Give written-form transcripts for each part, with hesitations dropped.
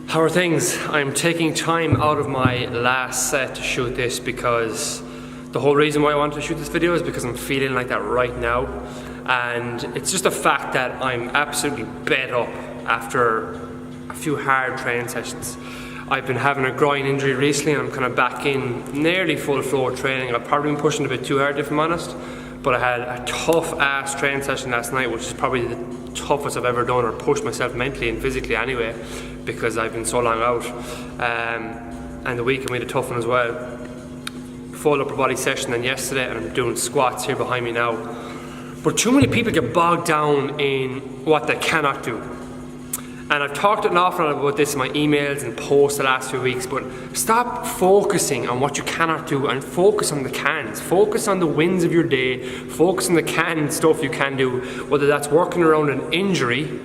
How are things? I'm taking time out of my last set to shoot this because the whole reason why I wanted to shoot this video is because I'm feeling like that right now, and it's just a fact that I'm absolutely bed up after a few hard training sessions. I've been having a groin injury recently and I'm kind of back in nearly full floor training. I've probably been pushing a bit too hard if I'm honest, but I had a tough ass training session last night, which is probably the toughest I've ever done or pushed myself mentally and physically anyway, because I've been so long out. And the weekend we had a tough one as well. Full upper body session then yesterday, and I'm doing squats here behind me now. But too many people get bogged down in what they cannot do. And I've talked an awful lot about this in my emails and posts the last few weeks, but stop focusing on what you cannot do and focus on the cans. Focus on the wins of your day, focus on the can stuff you can do, whether that's working around an injury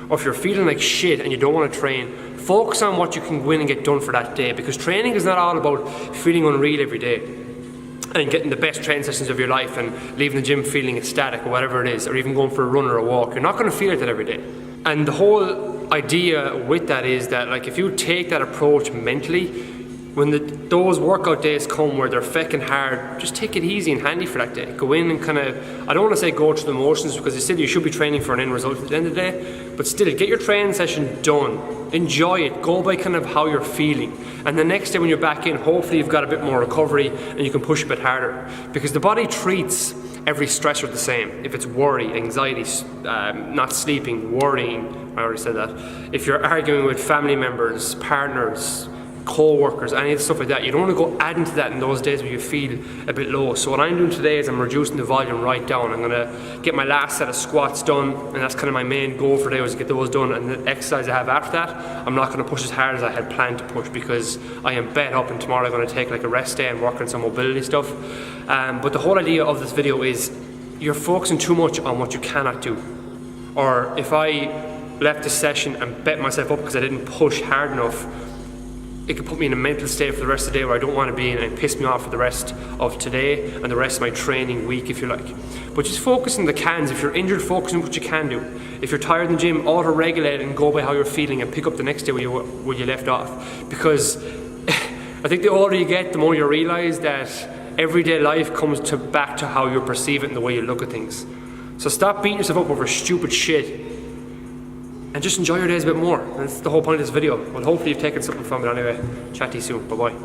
or if you're feeling like shit and you don't want to train. Focus on what you can win and get done for that day, because training is not all about feeling unreal every day and getting the best training sessions of your life and leaving the gym feeling ecstatic or whatever it is, or even going for a run or a walk. You're not going to feel like that every day. And the whole idea with that is that, like, if you take that approach mentally, when those workout days come where they're fecking hard, just take it easy and handy for that day. Go in and kind of, I don't want to say go through the motions, because you should be training for an end result at the end of the day, but still get your training session done, enjoy it, go by kind of how you're feeling, and the next day when you're back in, hopefully you've got a bit more recovery and you can push a bit harder, because the body treats every stressor the same. If it's worry, anxiety, not sleeping, worrying, I already said that. If you're arguing with family members, partners, co-workers, any stuff like that, you don't want to go adding to that in those days where you feel a bit low. So what I'm doing today is I'm reducing the volume right down. I'm going to get my last set of squats done, and that's kind of my main goal for today, was to get those done. And the exercise I have after that, I'm not going to push as hard as I had planned to push, because I am bed up and tomorrow I'm going to take like a rest day and work on some mobility stuff. But the whole idea of this video is you're focusing too much on what you cannot do. Or if I left the session and bet myself up because I didn't push hard enough, it could put me in a mental state for the rest of the day where I don't want to be in, and it piss me off for the rest of today and the rest of my training week, if you like. But just focus on the cans. If you're injured, focus on what you can do. If you're tired in the gym, auto-regulate and go by how you're feeling and pick up the next day where you left off. Because I think the older you get, the more you realise that everyday life comes back to how you perceive it and the way you look at things. So stop beating yourself up over stupid shit and just enjoy your days a bit more. That's the whole point of this video. Well, hopefully you've taken something from it anyway. Chat to you soon. Bye bye.